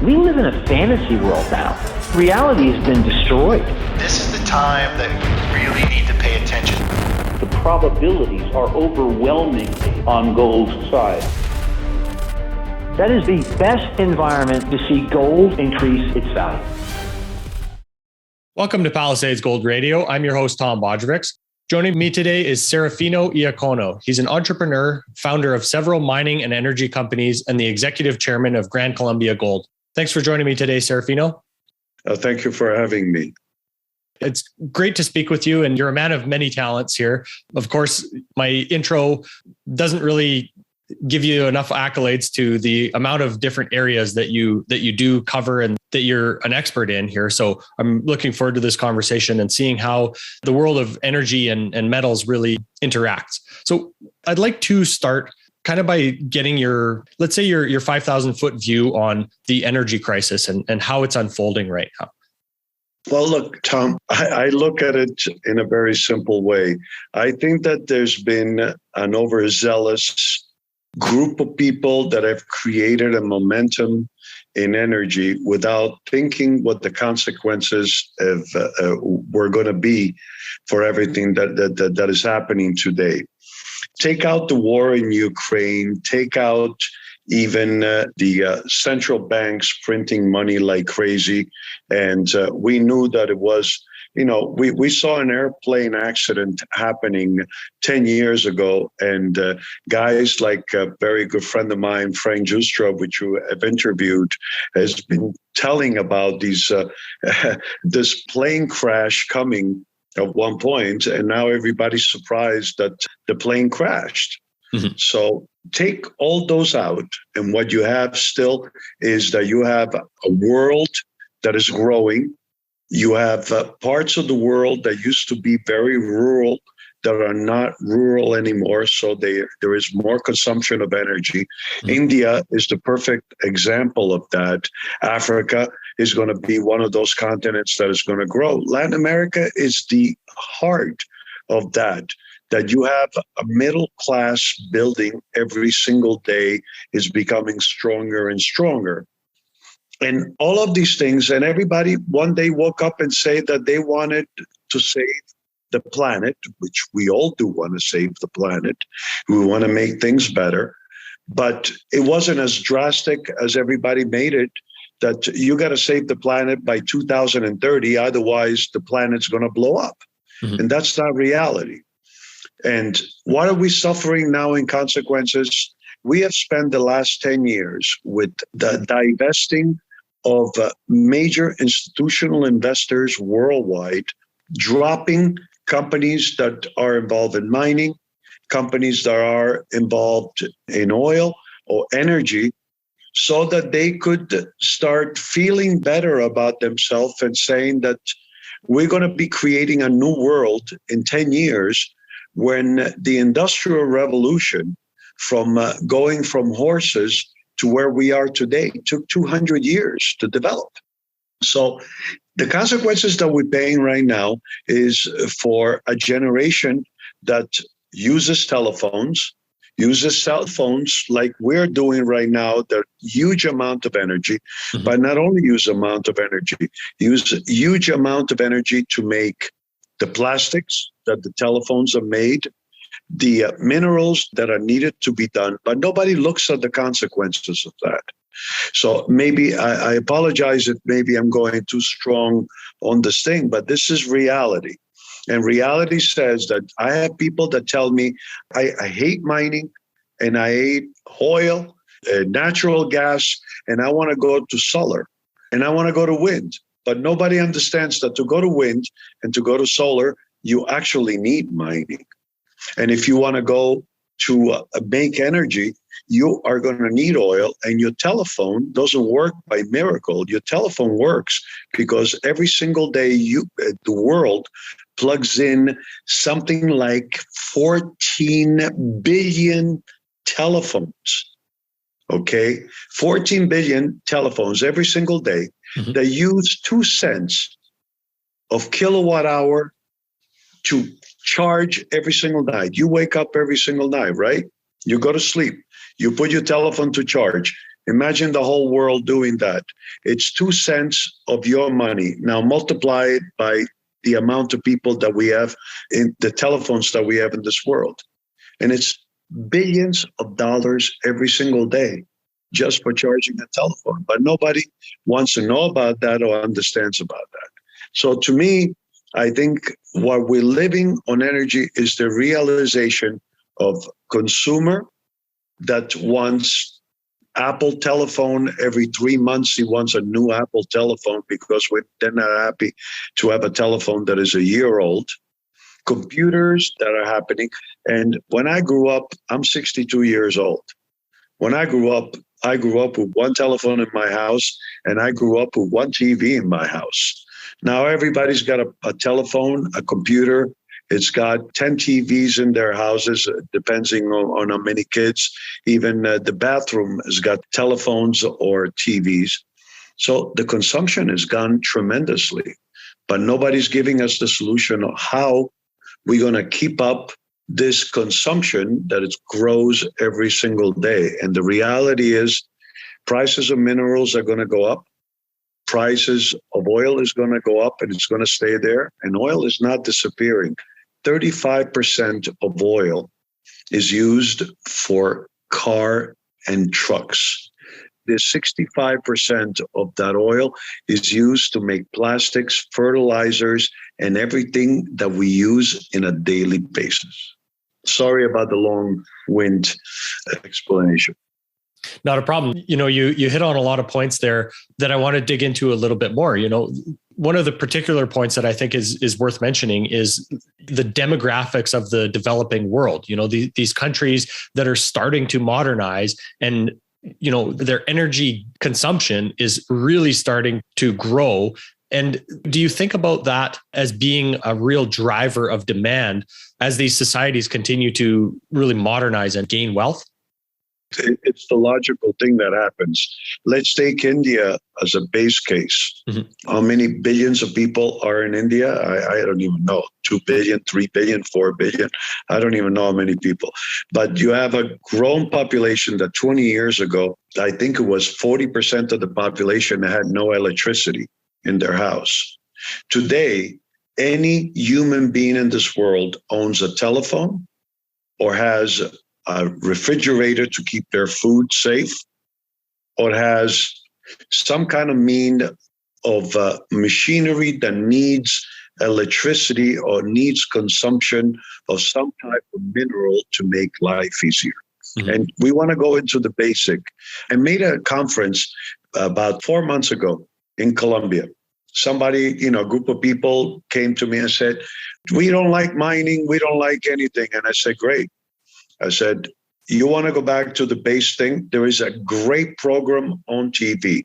We live in a fantasy world now. Reality has been destroyed. This is the time that we really need to pay attention. The probabilities are overwhelming on gold's side. That is the best environment to see gold increase its value. Welcome to Palisades Gold Radio. I'm your host, Tom Bodrovics. Joining me today is Serafino Iacono. He's an entrepreneur, founder of several mining and energy companies, and the executive chairman of Gran Colombia Gold. Thanks for joining me today, Serafino. Thank you for having me. It's great to speak with you, and you're a man of many talents here. Of course, my intro doesn't really give you enough accolades to the amount of different areas that you do cover and that you're an expert in here. So I'm looking forward to this conversation and seeing how the world of energy and metals really interacts. So I'd like to start kind of by getting your 5,000 foot view on the energy crisis and how it's unfolding right now. Well, look, Tom, I look at it in a very simple way. I think that there's been an overzealous group of people that have created a momentum in energy without thinking what the consequences were going to be for everything that is happening today. Take out the war in Ukraine, take out even the central banks printing money like crazy. And we knew that it was, we saw an airplane accident happening 10 years ago. And guys like a very good friend of mine, Frank Justrov, which you have interviewed, has been telling about this plane crash coming at one point, and now everybody's surprised that the plane crashed. Mm-hmm. So take all those out, and what you have still is that you have a world that is growing. You have parts of the world that used to be very rural that are not rural anymore, so there is more consumption of energy. Mm-hmm. India is the perfect example of that. Africa is going to be one of those continents that is going to grow. Latin America is the heart of that you have a middle class building every single day is becoming stronger and stronger. And all of these things, and everybody one day woke up and said that they wanted to save the planet, which we all do want to save the planet. We want to make things better. But it wasn't as drastic as everybody made it, that you got to save the planet by 2030, otherwise the planet's going to blow up. Mm-hmm. And that's not reality. And what are we suffering now in consequences? We have spent the last 10 years with the divesting of major institutional investors worldwide, dropping companies that are involved in mining, companies that are involved in oil or energy, so that they could start feeling better about themselves and saying that we're going to be creating a new world in 10 years when the Industrial Revolution from going from horses to where we are today took 200 years to develop. So the consequences that we're paying right now is for a generation that uses telephones, uses cell phones like we're doing right now, the huge amount of energy, mm-hmm. but not only use amount of energy, use a huge amount of energy to make the plastics that the telephones are made, the minerals that are needed to be done, but nobody looks at the consequences of that. So maybe I apologize if maybe I'm going too strong on this thing, but this is reality. And reality says that I have people that tell me, I hate mining and I hate oil, natural gas, and I want to go to solar and I want to go to wind. But nobody understands that to go to wind and to go to solar, you actually need mining. And if you want to go to make energy, you are going to need oil, and your telephone doesn't work by miracle. Your telephone works because every single day the world plugs in something like 14 billion telephones. Okay, 14 billion telephones every single day. Mm-hmm. They use 2 cents of kilowatt hour to charge every single night. You wake up every single night, right? You go to sleep. You put your telephone to charge. Imagine the whole world doing that. It's 2 cents of your money. Now multiply it by the amount of people that we have in the telephones that we have in this world. And it's billions of dollars every single day just for charging a telephone. But nobody wants to know about that or understands about that. So to me, I think what we're living on energy is the realization of consumer that wants Apple telephone every 3 months. He wants a new Apple telephone because they're not happy to have a telephone that is a year old. Computers that are happening. And when I grew up, I'm 62 years old. When I grew up with one telephone in my house, and I grew up with one TV in my house. Now everybody's got a telephone, a computer. It's got 10 TVs in their houses, depending on how many kids. Even the bathroom has got telephones or TVs. So the consumption has gone tremendously, but nobody's giving us the solution of how we're going to keep up this consumption that it grows every single day. And the reality is prices of minerals are going to go up. Prices of oil is going to go up, and it's going to stay there. And oil is not disappearing. 35% of oil is used for car and trucks. The 65% of that oil is used to make plastics, fertilizers, and everything that we use in a daily basis. Sorry about the long-winded explanation. Not a problem. You hit on a lot of points there that I want to dig into a little bit more. One of the particular points that I think is worth mentioning is the demographics of the developing world. These countries that are starting to modernize, and their energy consumption is really starting to grow. And do you think about that as being a real driver of demand as these societies continue to really modernize and gain wealth? It's the logical thing that happens. Let's take India as a base case. Mm-hmm. How many billions of people are in India? I don't even know. 2 billion, 3 billion, 4 billion. I don't even know how many people. But you have a grown population that 20 years ago, I think it was 40% of the population that had no electricity in their house. Today, any human being in this world owns a telephone or has a refrigerator to keep their food safe, or has some kind of mean of machinery that needs electricity or needs consumption of some type of mineral to make life easier. Mm-hmm. And we want to go into the basic. I made a conference about 4 months ago in Colombia. Somebody, a group of people came to me and said, we don't like mining, we don't like anything. And I said, great. I said, you want to go back to the base thing? There is a great program on TV.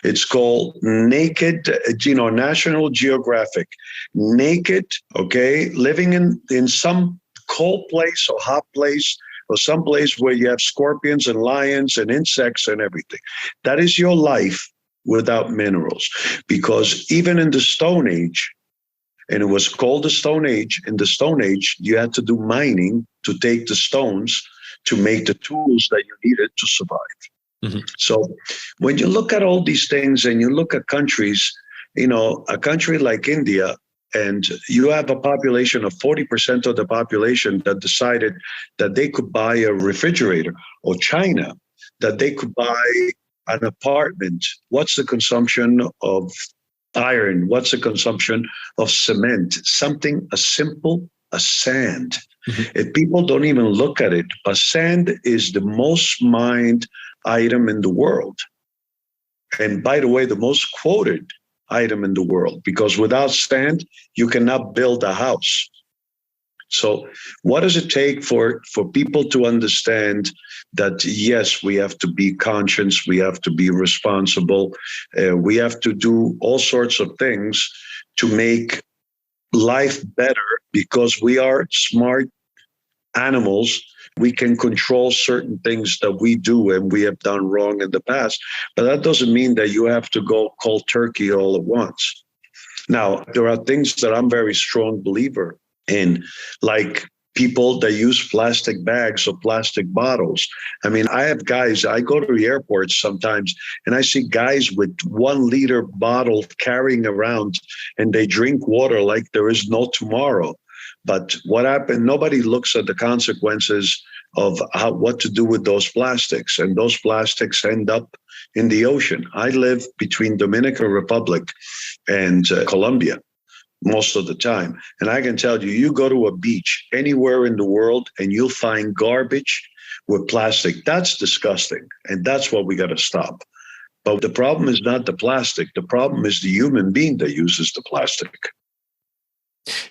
It's called Naked, National Geographic. Naked, okay, living in some cold place or hot place or some place where you have scorpions and lions and insects and everything. That is your life without minerals. Because even in the Stone Age, and it was called the Stone Age. In the Stone Age, you had to do mining to take the stones to make the tools that you needed to survive. Mm-hmm. So when you look at all these things and you look at countries, a country like India, and you have a population of 40% of the population that decided that they could buy a refrigerator, or China, that they could buy an apartment. What's the consumption of iron? What's the consumption of cement? Something as simple as sand. Mm-hmm. If people don't even look at it, but sand is the most mined item in the world. And by the way, the most quoted item in the world, because without sand, you cannot build a house. So what does it take for people to understand that, yes, we have to be conscious, we have to be responsible, we have to do all sorts of things to make life better, because we are smart animals. We can control certain things that we do and we have done wrong in the past. But that doesn't mean that you have to go cold turkey all at once. Now, there are things that I'm very strong believer in, like people that use plastic bags or plastic bottles. I mean, I have guys, I go to the airports sometimes and I see guys with 1 liter bottle carrying around and they drink water like there is no tomorrow. But what happened, nobody looks at the consequences of what to do with those plastics. And those plastics end up in the ocean. I live between Dominican Republic and Colombia most of the time. And I can tell you, you go to a beach anywhere in the world and you'll find garbage with plastic. That's disgusting. And that's what we got to stop. But the problem is not the plastic. The problem is the human being that uses the plastic.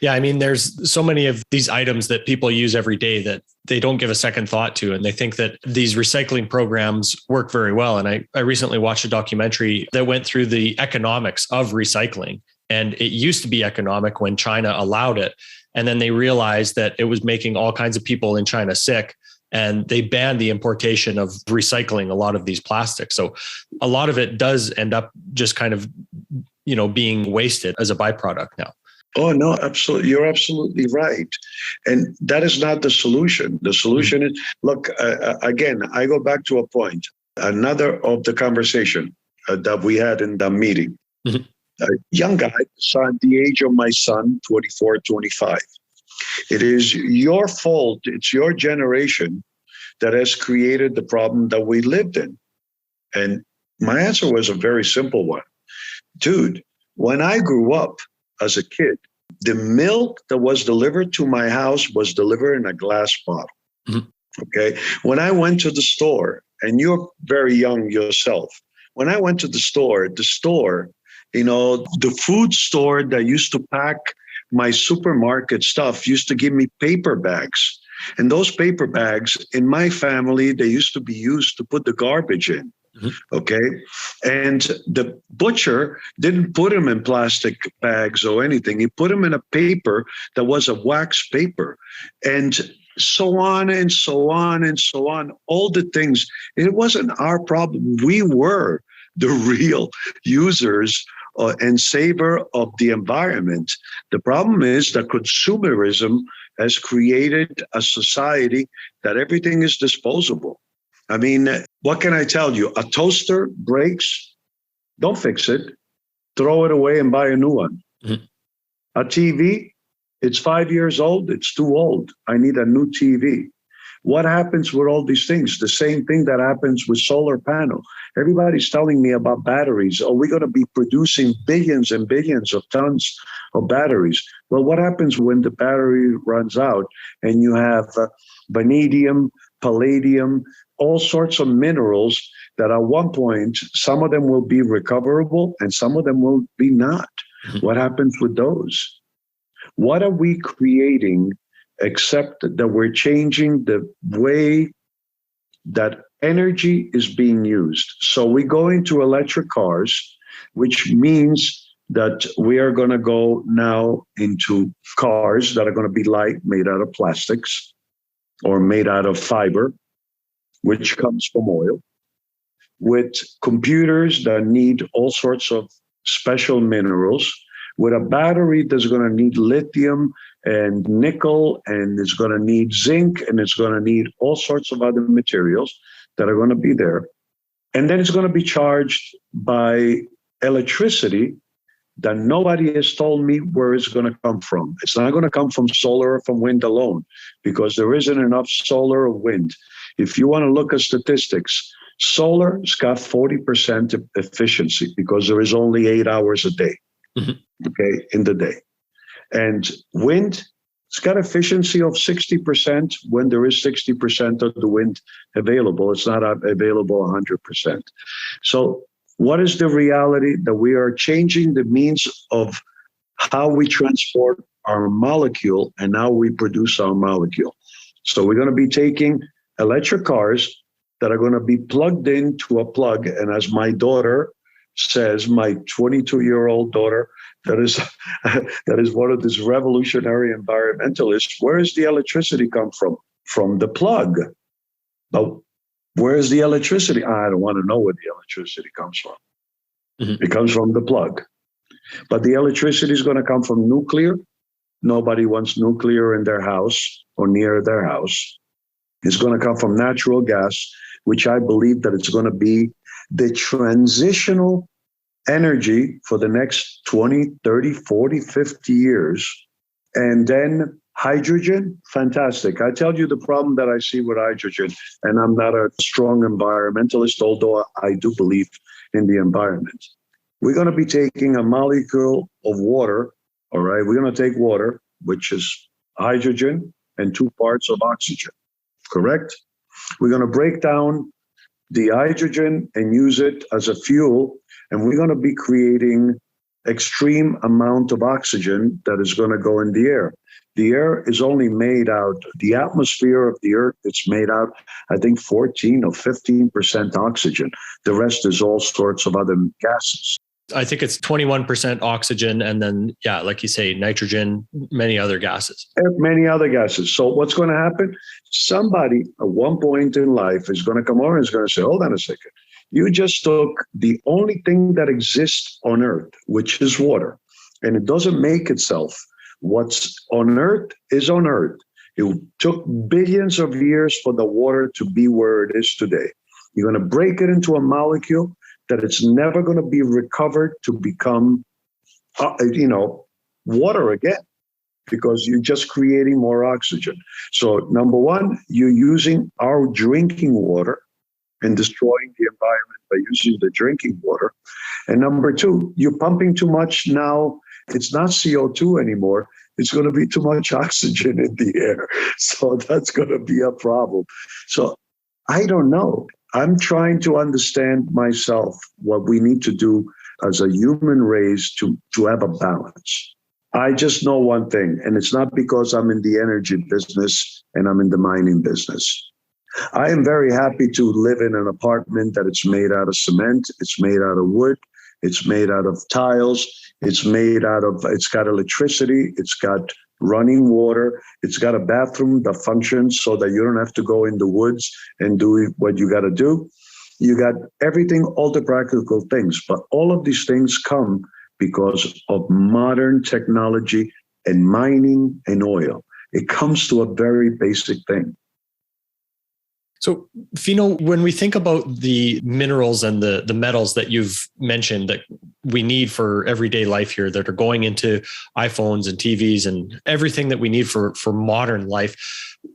Yeah, I mean, there's so many of these items that people use every day that they don't give a second thought to. And they think that these recycling programs work very well. And I recently watched a documentary that went through the economics of recycling. And it used to be economic when China allowed it. And then they realized that it was making all kinds of people in China sick. And they banned the importation of recycling a lot of these plastics. So a lot of it does end up just kind of, being wasted as a byproduct now. Oh, no, absolutely. You're absolutely right. And that is not the solution. The solution is, look, again, I go back to a point, another of the conversation that we had in the meeting. Mm-hmm. A young guy, the age of my son, 24, 25. It is your fault. It's your generation that has created the problem that we lived in. And my answer was a very simple one. Dude, when I grew up as a kid, the milk that was delivered to my house was delivered in a glass bottle. Mm-hmm. Okay. When I went to the store, and you're very young yourself, when I went to the store, the food store that used to pack my supermarket stuff used to give me paper bags. And those paper bags in my family, they used to be used to put the garbage in. Mm-hmm. Okay. And the butcher didn't put them in plastic bags or anything. He put them in a paper that was a wax paper. And so on and so on and so on. All the things. It wasn't our problem. We were the real users and saver of the environment. The problem is that consumerism has created a society that everything is disposable. I mean, what can I tell you? A toaster breaks, don't fix it. Throw it away and buy a new one. Mm-hmm. A TV, it's 5 years old. It's too old. I need a new TV. What happens with all these things? The same thing that happens with solar panel. Everybody's telling me about batteries. Are we going to be producing billions and billions of tons of batteries? Well, what happens when the battery runs out and you have vanadium, palladium, all sorts of minerals that at one point, some of them will be recoverable and some of them will be not. Mm-hmm. What happens with those? What are we creating except that we're changing the way that energy is being used? So we go into electric cars, which means that we are going to go now into cars that are going to be light, made out of plastics or made out of fiber, which comes from oil, with computers that need all sorts of special minerals, with a battery that's going to need lithium and nickel, and it's going to need zinc, and it's going to need all sorts of other materials that are going to be there. And then it's going to be charged by electricity that nobody has told me where it's going to come from. It's not going to come from solar or from wind alone, because there isn't enough solar or wind. If you want to look at statistics, solar's got 40% efficiency because there is only 8 hours a day, okay, in the day. And wind, it's got efficiency of 60% when there is 60% of the wind available. It's not available 100%. So what is the reality? That we are changing the means of how we transport our molecule and how we produce our molecule. So we're going to be taking electric cars that are going to be plugged into a plug. And as my daughter says, my 22-year-old daughter, that is one of these revolutionary environmentalists, where does the electricity come from? From the plug. But where is the electricity? I don't want to know where the electricity comes from. Mm-hmm. It comes from the plug. But the electricity is going to come from nuclear, Nobody wants nuclear in their house or near their house. It's going to come from natural gas, which I believe that it's going to be the transitional energy for the next 20, 30, 40, 50 years. And then hydrogen, fantastic. I tell you the problem that I see with hydrogen, and I'm not a strong environmentalist, although I do believe in the environment. We're going to be taking a molecule of water, all right? We're going to take water, which is hydrogen, and 2 parts of oxygen, correct? We're going to break down the hydrogen and use it as a fuel, and we're going to be creating extreme amount of oxygen that is going to go in the air. The air is only made out, the atmosphere of the earth, it's made out, I think 14 or 15% oxygen. The rest is all sorts of other gases. I think it's 21% oxygen. And then, yeah, like you say, nitrogen, many other gases. Many other gases. So what's going to happen? Somebody at one point in life is going to come over and is going to say, hold on a second. You just took the only thing that exists on earth, which is water, and it doesn't make itself. What's on earth is on earth. It took billions of years for the water to be where it is today. You're going to break it into a molecule that it's never going to be recovered to become, water again, because you're just creating more oxygen. So number one, you're using our drinking water and destroying the environment by using the drinking water. And number two, you're pumping too much now. It's not CO2 anymore. It's going to be too much oxygen in the air. So that's going to be a problem. So I don't know. I'm trying to understand myself what we need to do as a human race to have a balance. I just know one thing, and it's not because I'm in the energy business and I'm in the mining business. I am very happy to live in an apartment that it's made out of cement, it's made out of wood, it's made out of tiles, it's got electricity, it's got running water, it's got a bathroom that functions so that you don't have to go in the woods and do what you got to do. You got everything, all the practical things, but all of these things come because of modern technology and mining and oil. It comes to a very basic thing. So, Fino, when we think about the minerals and the metals that you've mentioned that we need for everyday life here that are going into iPhones and TVs and everything that we need for modern life,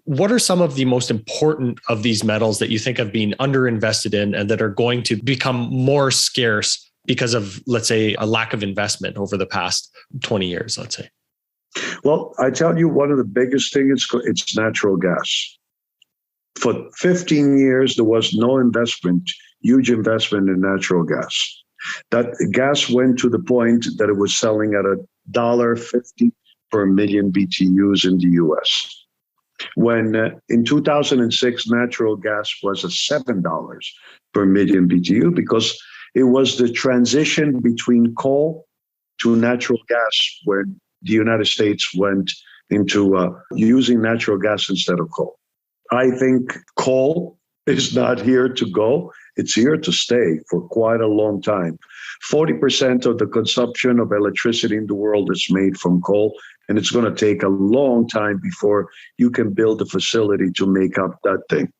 what are some of the most important of these metals that you think have been underinvested in and that are going to become more scarce because of, let's say, a lack of investment over the past 20 years, let's say? Well, I tell you, one of the biggest things, it's natural gas. For 15 years, there was no investment, huge investment in natural gas. That gas went to the point that it was selling at $1.50 per million BTUs in the US. When in 2006, natural gas was at $7 per million BTU because it was the transition between coal to natural gas where the United States went into using natural gas instead of coal. I think coal is not here to go. It's here to stay for quite a long time. 40% of the consumption of electricity in the world is made from coal, and it's going to take a long time before you can build a facility to make up that thing.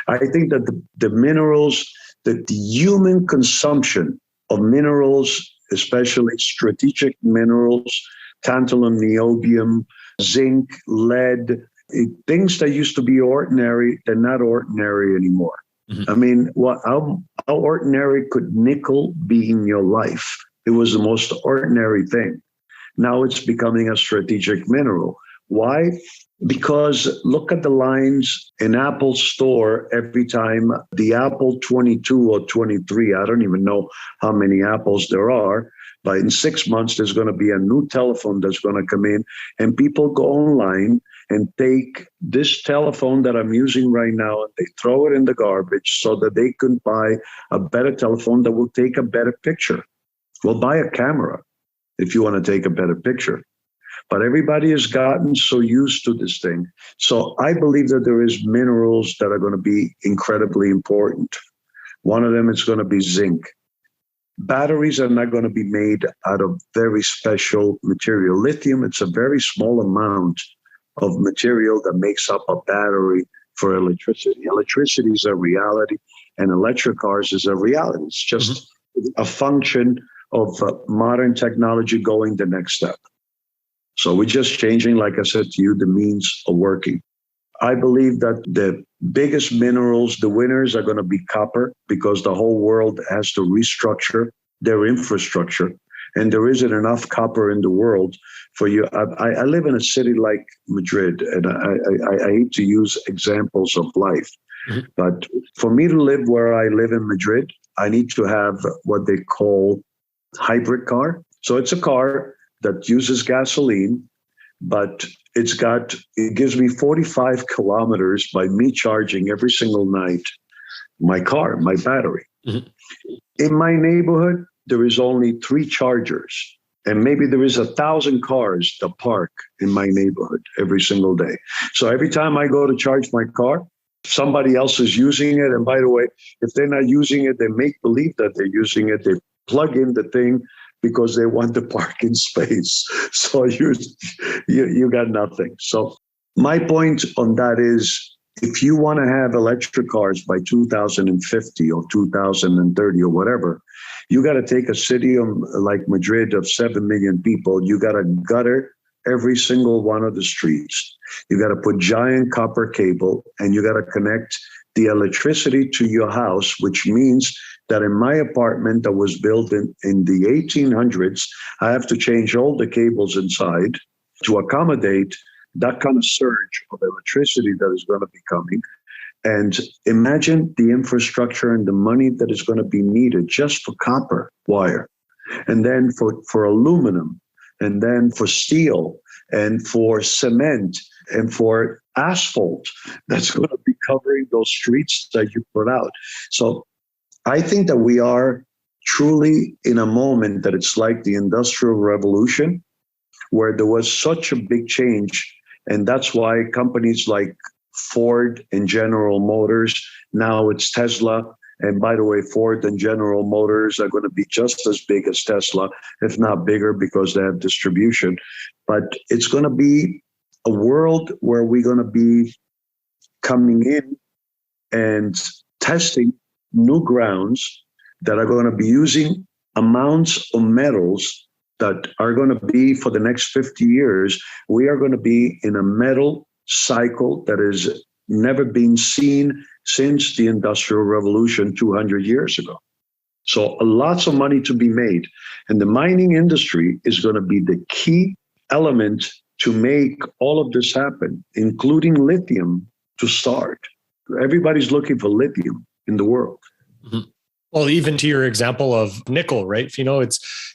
I think that the minerals, that the human consumption of minerals, especially strategic minerals, tantalum, niobium, zinc, lead, things that used to be ordinary, they're not ordinary anymore. Mm-hmm. I mean, how ordinary could nickel be in your life? It was the most ordinary thing. Now it's becoming a strategic mineral. Why? Because look at the lines in Apple store every time the Apple 22 or 23, I don't even know how many Apples there are, but in 6 months, there's going to be a new telephone that's going to come in, and people go online and take this telephone that I'm using right now and they throw it in the garbage so that they can buy a better telephone that will take a better picture. Well, buy a camera if you want to take a better picture. But everybody has gotten so used to this thing. So I believe that there is minerals that are going to be incredibly important. One of them is going to be zinc. batteries are not going to be made out of very special material. Lithium, it's a very small amount of material that makes up a battery for electricity. Electricity is a reality, and electric cars is a reality. It's just a function of modern technology going the next step. So we're just changing, like I said to you, the means of working. I believe that the biggest minerals, the winners are going to be copper, because the whole world has to restructure their infrastructure. And there isn't enough copper in the world for you. I live in a city like Madrid, and I hate to use examples of life. But for me to live where I live in Madrid, I need to have what they call hybrid car. So it's a car that uses gasoline, but it gives me 45 kilometers by me charging every single night my car, my battery. In my neighborhood, there is only 3 chargers, and maybe there is 1,000 cars that park in my neighborhood every single day. So every time I go to charge my car, somebody else is using it. And by the way, if they're not using it, they make believe that they're using it. They plug in the thing because they want the parking space. So you got nothing. So my point on that is, if you want to have electric cars by 2050 or 2030 or whatever, you got to take a city like Madrid of 7 million people. You got to gutter every single one of the streets. You got to put giant copper cable, and you got to connect the electricity to your house, which means that in my apartment that was built in the 1800s, I have to change all the cables inside to accommodate that kind of surge of electricity that is going to be coming. And imagine the infrastructure and the money that is going to be needed just for copper wire, and then for aluminum, and then for steel, and for cement, and for asphalt that's going to be covering those streets that you put out. So I think that we are truly in a moment that it's like the Industrial Revolution, where there was such a big change. And that's why companies like Ford and General Motors, now it's Tesla. And by the way, Ford and General Motors are going to be just as big as Tesla, if not bigger, because they have distribution. But it's going to be a world where we're going to be coming in and testing new grounds that are going to be using amounts of metals that are going to be, for the next 50 years, we are going to be in a metal cycle that has never been seen since the Industrial Revolution 200 years ago. So lots of money to be made. And the mining industry is going to be the key element to make all of this happen, including lithium to start. Everybody's looking for lithium in the world. Well, even to your example of nickel, right?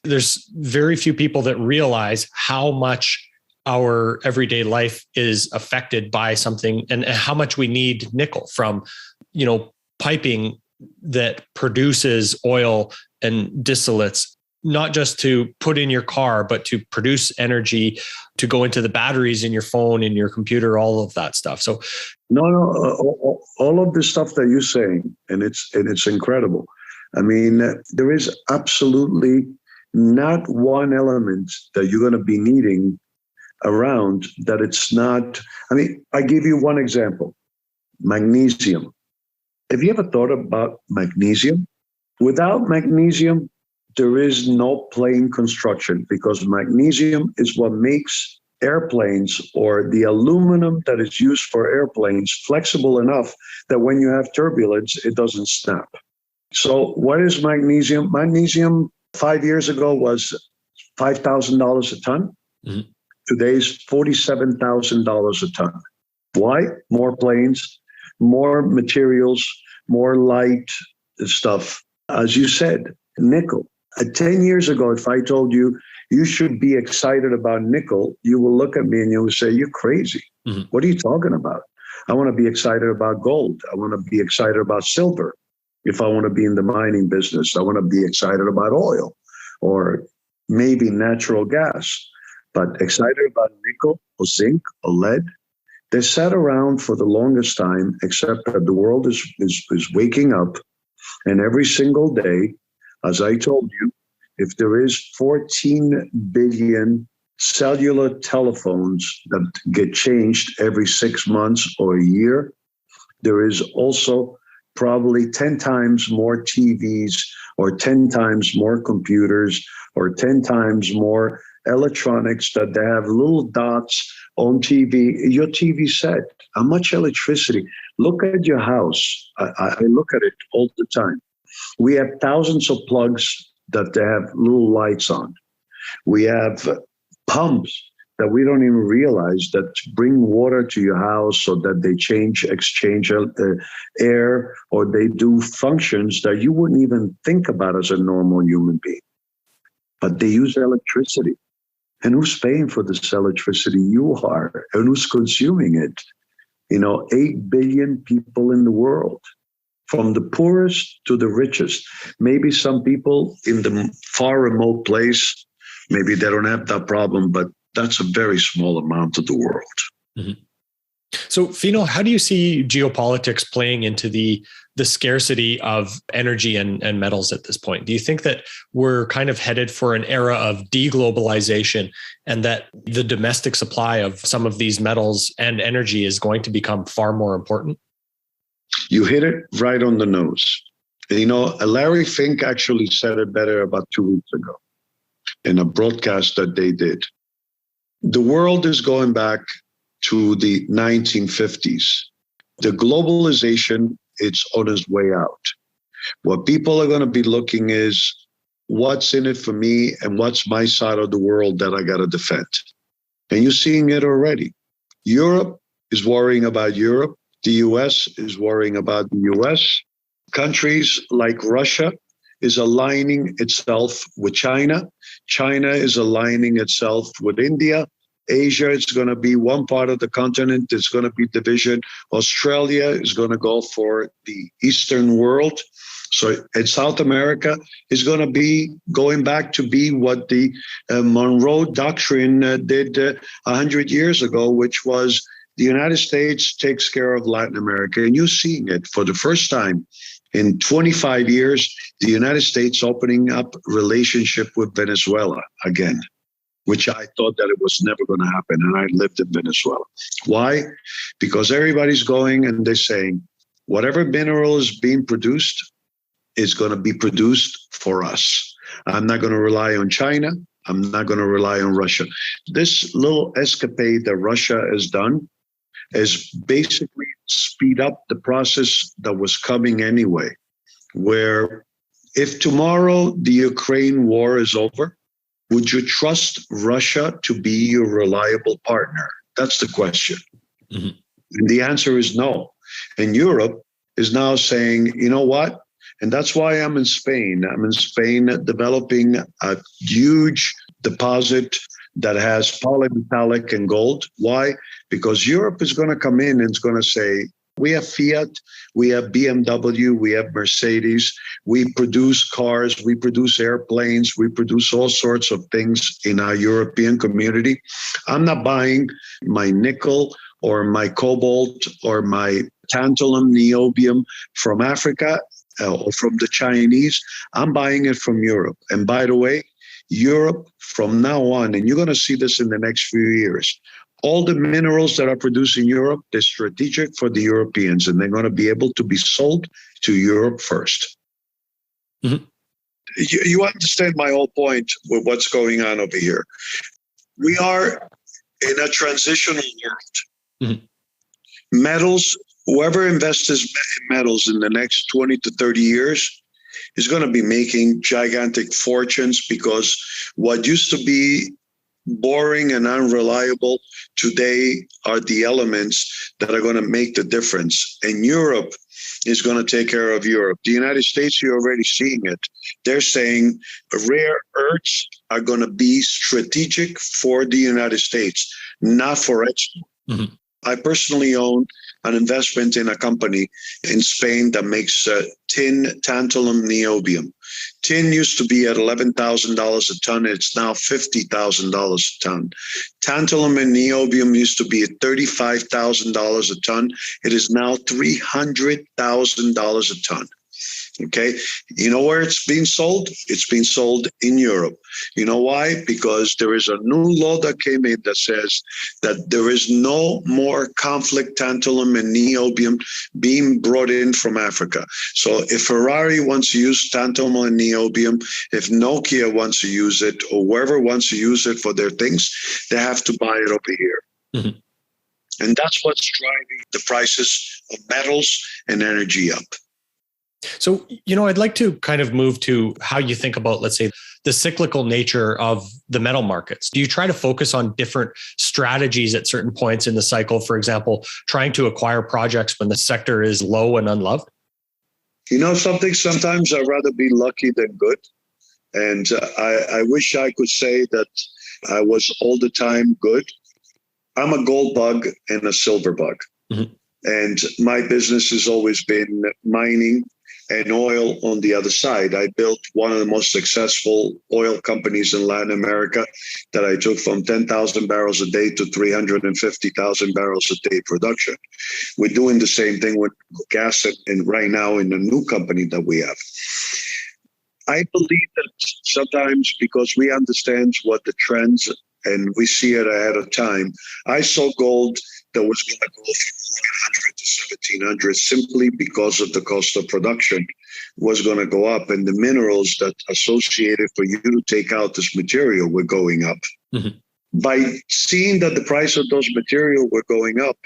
There's very few people that realize how much our everyday life is affected by something, and how much we need nickel from, piping that produces oil and distillates, not just to put in your car, but to produce energy, to go into the batteries in your phone, in your computer, all of that stuff. So all of this stuff that you're saying, and it's incredible. I mean, there is absolutely not one element that you're going to be needing around that it's not. I mean, I give you one example, magnesium. Have you ever thought about magnesium? Without magnesium, there is no plane construction, because magnesium is what makes airplanes, or the aluminum that is used for airplanes, flexible enough that when you have turbulence, it doesn't snap. So what is magnesium? Magnesium 5 years ago was $5,000 a ton. Mm-hmm. Today's $47,000 a ton. Why? More planes, more materials, more light stuff. As you said, nickel. 10 years ago, if I told you you should be excited about nickel, you will look at me and you will say, you're crazy. Mm-hmm. What are you talking about? I want to be excited about gold. I want to be excited about silver. If I want to be in the mining business, I want to be excited about oil or maybe natural gas. But excited about nickel or zinc or lead, they sat around for the longest time, except that the world is waking up, and every single day As I told you, if there is 14 billion cellular telephones that get changed every 6 months or a year, there is also probably 10 times more TVs or 10 times more computers or 10 times more electronics that they have little dots on TV. Your TV set, how much electricity? Look at your house. I look at it all the time. We have thousands of plugs that they have little lights on. We have pumps that we don't even realize that bring water to your house so that they exchange air, or they do functions that you wouldn't even think about as a normal human being. But they use electricity. And who's paying for this electricity? You are. And who's consuming it? 8 billion people in the world, from the poorest to the richest. Maybe some people in the far remote place, maybe they don't have that problem, but that's a very small amount of the world. Mm-hmm. So, Fino, how do you see geopolitics playing into the scarcity of energy and metals at this point? Do you think that we're kind of headed for an era of deglobalization, and that the domestic supply of some of these metals and energy is going to become far more important? You hit it right on the nose. Larry Fink actually said it better about 2 weeks ago in a broadcast that they did. The world is going back to the 1950s. The globalization, it's on its way out. What people are going to be looking is what's in it for me and what's my side of the world that I got to defend. And you're seeing it already. Europe is worrying about Europe. The US is worrying about the US. Countries like Russia is aligning itself with China. China is aligning itself with India. Asia is going to be one part of the continent. It's going to be division. Australia is going to go for the Eastern world. So in South America is going to be going back to be what the Monroe Doctrine did 100 years ago, which was the United States takes care of Latin America. And you're seeing it for the first time in 25 years, the United States opening up relationship with Venezuela again, which I thought that it was never going to happen. And I lived in Venezuela. Why? Because everybody's going and they're saying, whatever mineral is being produced is going to be produced for us. I'm not going to rely on China. I'm not going to rely on Russia. This little escapade that Russia has done is basically speed up the process that was coming anyway, where if tomorrow the Ukraine war is over, would you trust Russia to be your reliable partner? That's the question. Mm-hmm. And the answer is no. And Europe is now saying, you know what? And that's why I'm in Spain. I'm in Spain developing a huge deposit that has polymetallic and gold. Why? Because Europe is going to come in and it's going to say, we have Fiat, we have BMW, we have Mercedes, we produce cars, we produce airplanes, we produce all sorts of things in our European community. I'm not buying my nickel or my cobalt or my tantalum, niobium from Africa or from the Chinese. I'm buying it from Europe. And by the way, Europe from now on, and you're going to see this in the next few years, all the minerals that are produced in Europe, they're strategic for the Europeans, and they're going to be able to be sold to Europe first. Mm-hmm. You understand my whole point with what's going on over here. We are in a transitional world. Mm-hmm. Metals, whoever invests in metals in the next 20 to 30 years is going to be making gigantic fortunes, because what used to be boring and unreliable today are the elements that are going to make the difference. And Europe is going to take care of Europe. The United States, you're already seeing it. They're saying rare earths are going to be strategic for the United States, not for export. Mm-hmm. I personally own an investment in a company in Spain that makes tin, tantalum, niobium. Tin used to be at $11,000 a ton. It's now $50,000 a ton. Tantalum and niobium used to be at $35,000 a ton. It is now $300,000 a ton. Okay. You know where it's being sold? It's being sold in Europe. You know why? Because there is a new law that came in that says that there is no more conflict tantalum and niobium being brought in from Africa. So if Ferrari wants to use tantalum and niobium, if Nokia wants to use it, or whoever wants to use it for their things, they have to buy it over here. Mm-hmm. And that's what's driving the prices of metals and energy up. So, I'd like to kind of move to how you think about, let's say, the cyclical nature of the metal markets. Do you try to focus on different strategies at certain points in the cycle? For example, trying to acquire projects when the sector is low and unloved? Sometimes I'd rather be lucky than good. And I wish I could say that I was all the time good. I'm a gold bug and a silver bug. Mm-hmm. And my business has always been mining and oil on the other side. I built one of the most successful oil companies in Latin America that I took from 10,000 barrels a day to 350,000 barrels a day production. We're doing the same thing with gas and right now in the new company that we have. I believe that sometimes because we understand what the trends and we see it ahead of time, I saw gold that was going to go from 100 to 1,700 simply because of the cost of production was going to go up, and the minerals that associated for you to take out this material were going up. Mm-hmm. By seeing that the price of those materials were going up,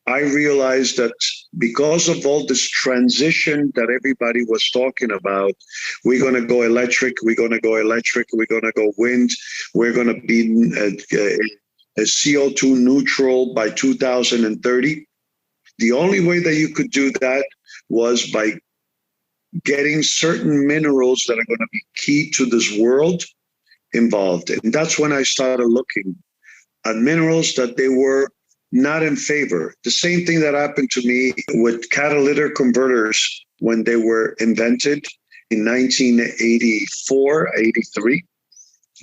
I realized that because of all this transition that everybody was talking about, we're going to go electric, we're going to go electric, we're going to go wind, we're going to be a CO2 neutral by 2030. The only way that you could do that was by getting certain minerals that are going to be key to this world involved. And that's when I started looking at minerals that they were not in favor. The same thing that happened to me with catalytic converters when they were invented in 1984, 83.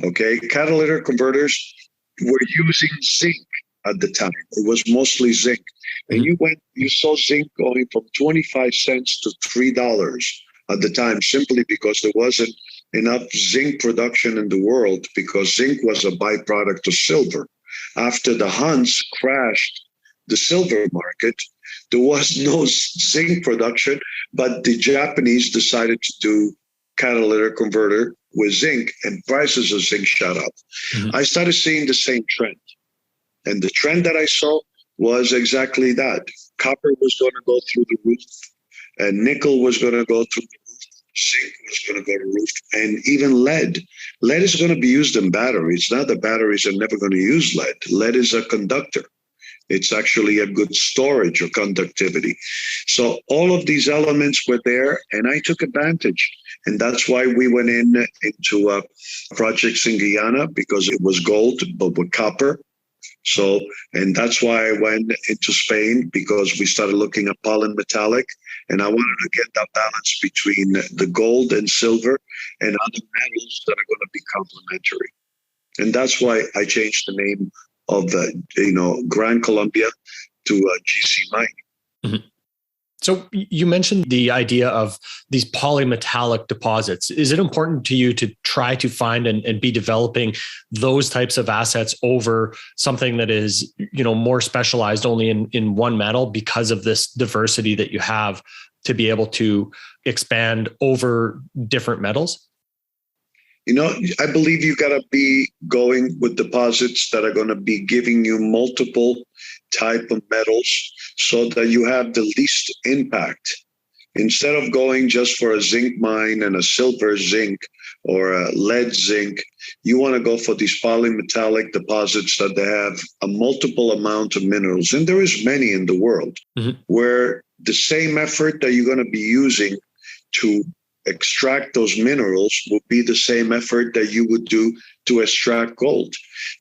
Okay, catalytic converters were using zinc at the time. It was mostly zinc. And you saw zinc going from 25 cents to $3 at the time, simply because there wasn't enough zinc production in the world, because zinc was a byproduct of silver. After the Huns crashed the silver market, there was no zinc production, but the Japanese decided to do catalytic converter with zinc, and prices of zinc shot up. Mm-hmm. I started seeing the same trend. And the trend that I saw was exactly that. Copper was going to go through the roof, and nickel was going to go through the roof, zinc was going to go to the roof, and even lead. Lead is going to be used in batteries. Now the batteries are never going to use lead. Lead is a conductor. It's actually a good storage of conductivity. So all of these elements were there, and I took advantage. And that's why we went into projects in Guyana, because it was gold, but with copper. So, and that's why I went into Spain, because we started looking at polymetallic, and I wanted to get that balance between the gold and silver and other metals that are going to be complementary. And that's why I changed the name of Gran Colombia to GC Mining. Mm-hmm. So you mentioned the idea of these polymetallic deposits. Is it important to you to try to find and be developing those types of assets over something that is, more specialized only in one metal, because of this diversity that you have to be able to expand over different metals? I believe you got to be going with deposits that are going to be giving you multiple type of metals so that you have the least impact. Instead of going just for a zinc mine and a silver zinc or a lead zinc, you want to go for these polymetallic deposits that they have a multiple amount of minerals. And there is many in the world, mm-hmm. where the same effort that you're going to be using to extract those minerals will be the same effort that you would do to extract gold.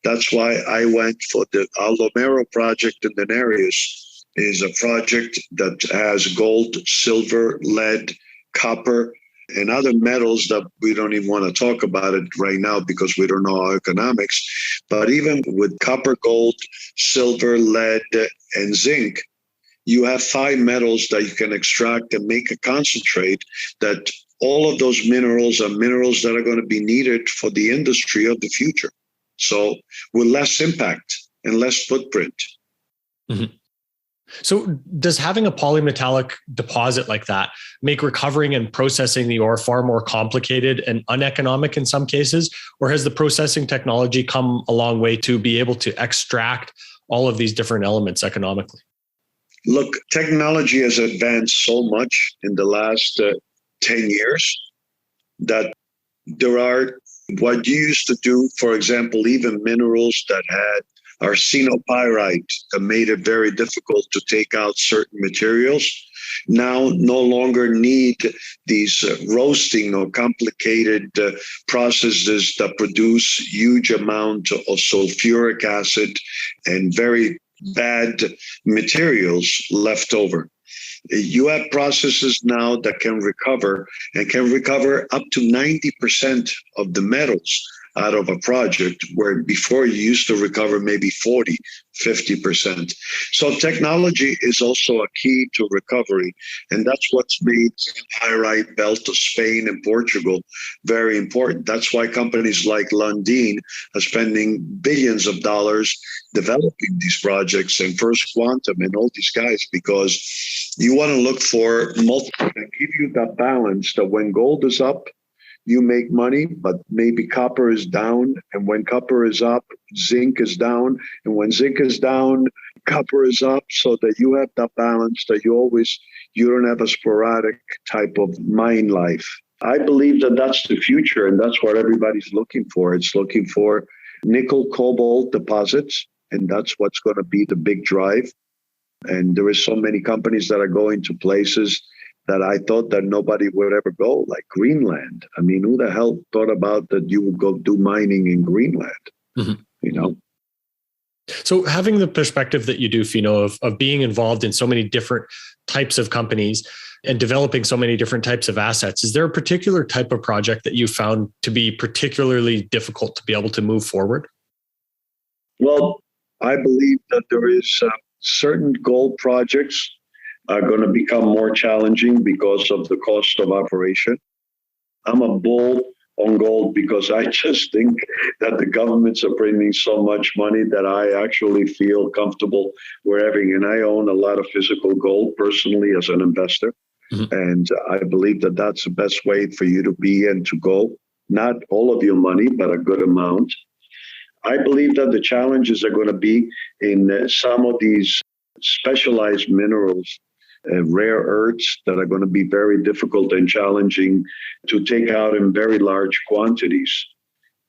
That's why I went for the Aldomero project in Denarius. Is a project that has gold, silver, lead, copper, and other metals that we don't even want to talk about it right now because we don't know our economics. But even with copper, gold, silver, lead, and zinc, you have 5 metals that you can extract and make a concentrate, that all of those minerals are minerals that are going to be needed for the industry of the future. So with less impact and less footprint. Mm-hmm. So does having a polymetallic deposit like that make recovering and processing the ore far more complicated and uneconomic in some cases? Or has the processing technology come a long way to be able to extract all of these different elements economically? Look, technology has advanced so much in the last 10 years that there are what you used to do, for example, even minerals that had arsenopyrite that made it very difficult to take out certain materials, now no longer need these roasting or complicated processes that produce huge amount of sulfuric acid and very bad materials left over. You have processes now that can recover up to 90% of the metals out of a project, where before you used to recover maybe 40, 50%. So technology is also a key to recovery. And that's what's made the pyrite belt of Spain and Portugal very important. That's why companies like Lundin are spending billions of dollars developing these projects, and First Quantum and all these guys, because you want to look for multiple that give you that balance that when gold is up, you make money, but maybe copper is down. And when copper is up, zinc is down. And when zinc is down, copper is up, so that you have that balance, that you don't have a sporadic type of mine life. I believe that that's the future, and that's what everybody's looking for. It's looking for nickel, cobalt deposits, and that's what's going to be the big drive. And there is so many companies that are going to places that I thought that nobody would ever go, like Greenland. I mean, who the hell thought about that you would go do mining in Greenland? Mm-hmm. You know? So having the perspective that you do, Fino, of being involved in so many different types of companies and developing so many different types of assets, is there a particular type of project that you found to be particularly difficult to be able to move forward? Well, I believe that there is certain gold projects are going to become more challenging because of the cost of operation. I'm a bull on gold because I just think that the governments are printing so much money that I actually feel comfortable with having. And I own a lot of physical gold personally as an investor. Mm-hmm. And I believe that that's the best way for you to be and to go. Not all of your money, but a good amount. I believe that the challenges are going to be in some of these specialized minerals, rare earths that are going to be very difficult and challenging to take out in very large quantities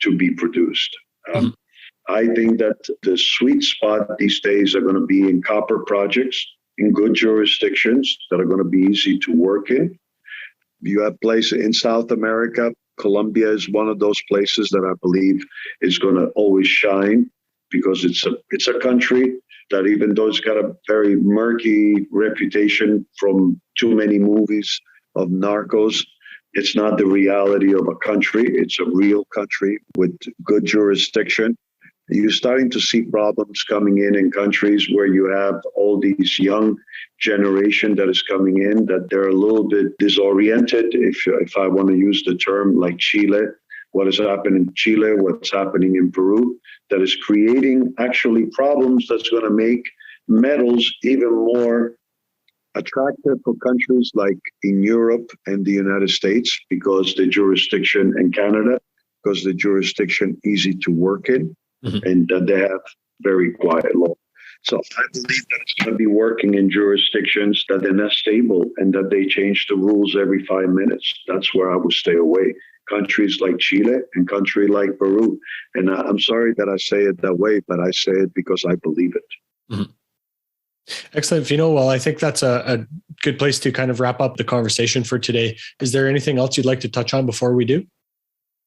to be produced. I think that the sweet spot these days are going to be in copper projects in good jurisdictions that are going to be easy to work in. You have places in South America. Colombia is one of those places that I believe is going to always shine, because it's a country that, even though it's got a very murky reputation from too many movies of narcos, it's not the reality of a country. It's a real country with good jurisdiction. You're starting to see problems coming in countries where you have all these young generation that is coming in, that they're a little bit disoriented, if I want to use the term, like Chile. What is happening in Chile, what's happening in Peru, that is creating actually problems that's going to make metals even more attractive for countries like in Europe and the United States, because the jurisdiction, in Canada, because the jurisdiction easy to work in, mm-hmm. and that they have very quiet law. So I believe that it's going to be working in jurisdictions that they're not stable and that they change the rules every 5 minutes. That's where I would stay away. Countries like Chile and country like Peru. And I'm sorry that I say it that way, but I say it because I believe it. Mm-hmm. Excellent, Fino. Well, I think that's a good place to kind of wrap up the conversation for today. Is there anything else you'd like to touch on before we do?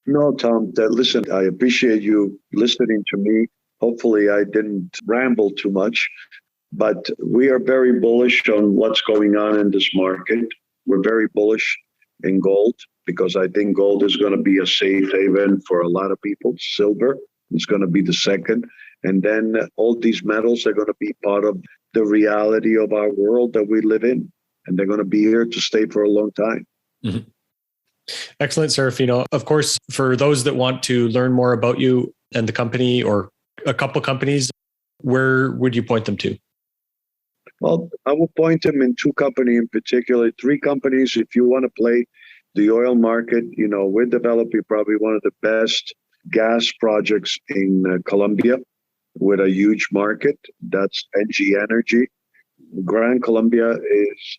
No, Tom. Listen, I appreciate you listening to me. Hopefully I didn't ramble too much, but we are very bullish on what's going on in this market. We're very bullish in gold, because I think gold is going to be a safe haven for a lot of people. Silver is going to be the second. And then all these metals are going to be part of the reality of our world that we live in. And they're going to be here to stay for a long time. Mm-hmm. Excellent, Serafino. Of course, for those that want to learn more about you and the company or a couple companies, where would you point them to? Well, I will point them in two companies in particular, three companies. If you want to play the oil market, we're developing probably one of the best gas projects in Colombia with a huge market. That's NG Energy. Gran Colombia is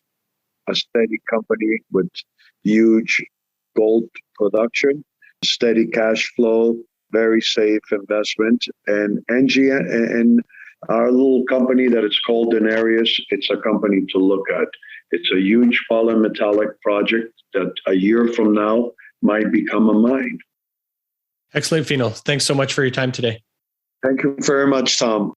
a steady company with huge gold production, steady cash flow, very safe investment. And NG and our little company that it's called Denarius, it's a company to look at. It's a huge polymetallic project that a year from now might become a mine. Excellent, Fino. Thanks so much for your time today. Thank you very much, Tom.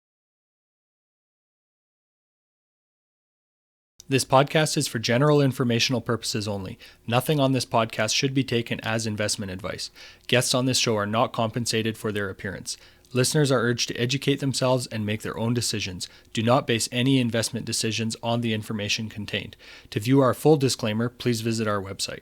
This podcast is for general informational purposes only. Nothing on this podcast should be taken as investment advice. Guests on this show are not compensated for their appearance. Listeners are urged to educate themselves and make their own decisions. Do not base any investment decisions on the information contained. To view our full disclaimer, please visit our website.